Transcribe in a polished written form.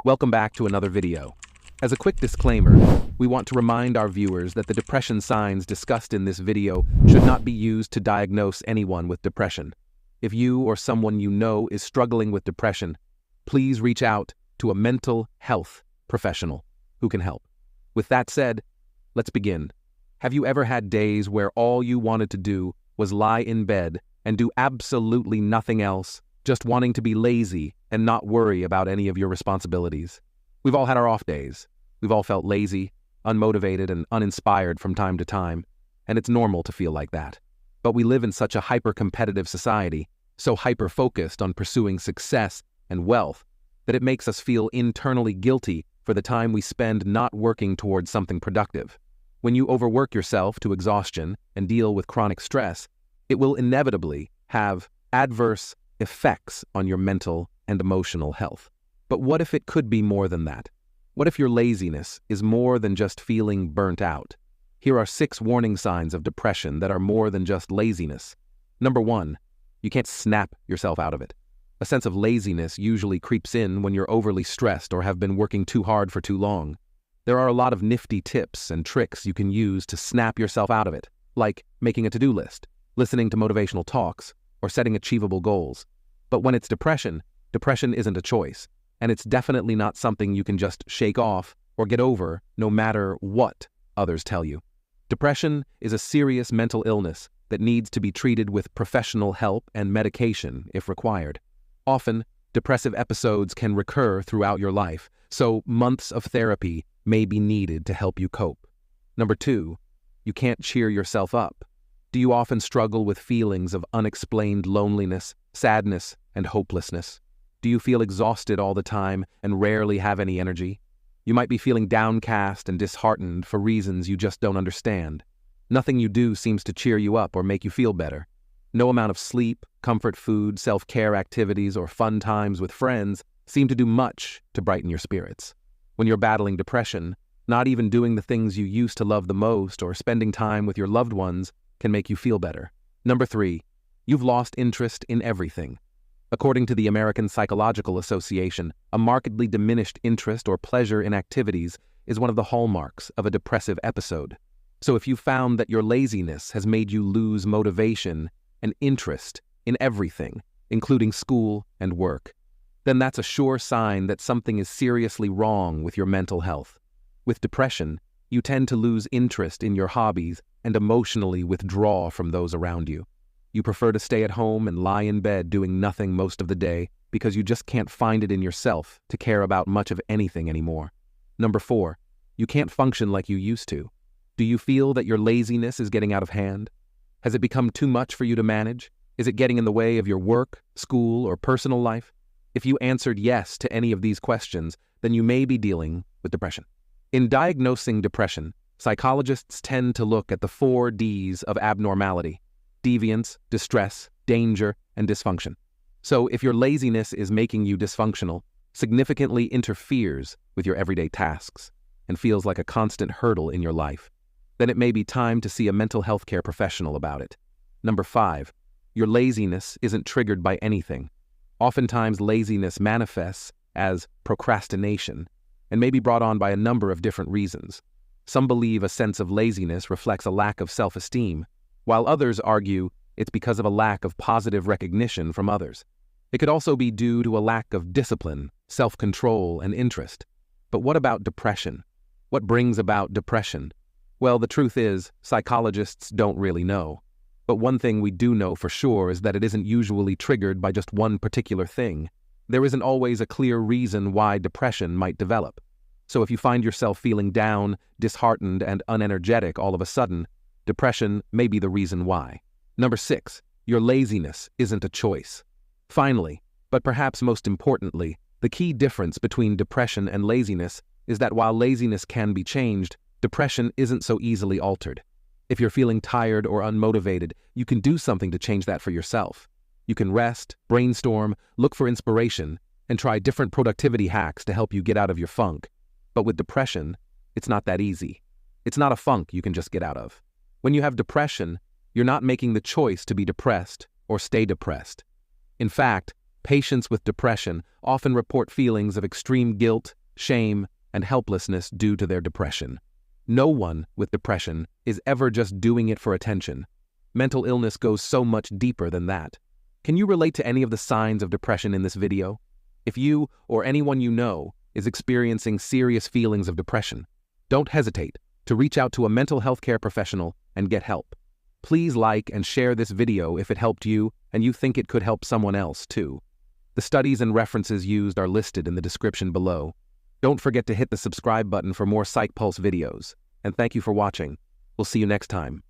Welcome back to another video. As a quick disclaimer, we want to remind our viewers that the depression signs discussed in this video should not be used to diagnose anyone with depression. If you or someone you know is struggling with depression, please reach out to a mental health professional who can help. With that said, let's begin. Have you ever had days where all you wanted to do was lie in bed and do absolutely nothing else, just wanting to be lazy and not worry about any of your responsibilities? We've all had our off days. We've all felt lazy, unmotivated, and uninspired from time to time, and it's normal to feel like that. But we live in such a hyper-competitive society, so hyper-focused on pursuing success and wealth, that it makes us feel internally guilty for the time we spend not working towards something productive. When you overwork yourself to exhaustion and deal with chronic stress, it will inevitably have adverse effects on your mental and emotional health. But what if it could be more than that? What if your laziness is more than just feeling burnt out? Here are 6 warning signs of depression that are more than just laziness. Number 1, you can't snap yourself out of it. A sense of laziness usually creeps in when you're overly stressed or have been working too hard for too long. There are a lot of nifty tips and tricks you can use to snap yourself out of it, like making a to-do list, listening to motivational talks, or setting achievable goals. But when it's depression isn't a choice, and it's definitely not something you can just shake off or get over no matter what others tell you. Depression is a serious mental illness that needs to be treated with professional help and medication if required. Often, depressive episodes can recur throughout your life, so months of therapy may be needed to help you cope. Number 2, you can't cheer yourself up. Do you often struggle with feelings of unexplained loneliness, sadness, and hopelessness? Do you feel exhausted all the time and rarely have any energy? You might be feeling downcast and disheartened for reasons you just don't understand. Nothing you do seems to cheer you up or make you feel better. No amount of sleep, comfort food, self-care activities, or fun times with friends seem to do much to brighten your spirits. When you're battling depression, not even doing the things you used to love the most or spending time with your loved ones can make you feel better. Number 3, you've lost interest in everything. According to the American Psychological Association, a markedly diminished interest or pleasure in activities is one of the hallmarks of a depressive episode. So if you found that your laziness has made you lose motivation and interest in everything, including school and work, then that's a sure sign that something is seriously wrong with your mental health. With depression, you tend to lose interest in your hobbies and emotionally withdraw from those around you. You prefer to stay at home and lie in bed doing nothing most of the day because you just can't find it in yourself to care about much of anything anymore. Number 4, you can't function like you used to. Do you feel that your laziness is getting out of hand? Has it become too much for you to manage? Is it getting in the way of your work, school, or personal life? If you answered yes to any of these questions, then you may be dealing with depression. In diagnosing depression, psychologists tend to look at the 4 Ds of abnormality: deviance, distress, danger, and dysfunction. So if your laziness is making you dysfunctional, significantly interferes with your everyday tasks, and feels like a constant hurdle in your life, then it may be time to see a mental health care professional about it. Number 5, your laziness isn't triggered by anything. Oftentimes, laziness manifests as procrastination and may be brought on by a number of different reasons. Some believe a sense of laziness reflects a lack of self-esteem, while others argue it's because of a lack of positive recognition from others. It could also be due to a lack of discipline, self-control, and interest. But what about depression? What brings about depression? Well, the truth is, psychologists don't really know. But one thing we do know for sure is that it isn't usually triggered by just one particular thing. There isn't always a clear reason why depression might develop. So if you find yourself feeling down, disheartened, and unenergetic all of a sudden, depression may be the reason why. Number 6, your laziness isn't a choice. Finally, but perhaps most importantly, the key difference between depression and laziness is that while laziness can be changed, depression isn't so easily altered. If you're feeling tired or unmotivated, you can do something to change that for yourself. You can rest, brainstorm, look for inspiration, and try different productivity hacks to help you get out of your funk. But with depression, it's not that easy. It's not a funk you can just get out of. When you have depression, you're not making the choice to be depressed or stay depressed. In fact, Patients with depression often report feelings of extreme guilt, shame, and helplessness due to their depression. No one with depression is ever just doing it for attention. Mental illness goes so much deeper than that. Can you relate to any of the signs of depression in this video? If you or anyone you know is experiencing serious feelings of depression, don't hesitate to reach out to a mental health care professional and get help. Please like and share this video if it helped you and you think it could help someone else too. The studies and references used are listed in the description below. Don't forget to hit the subscribe button for more Psychpulse videos. And thank you for watching. We'll see you next time.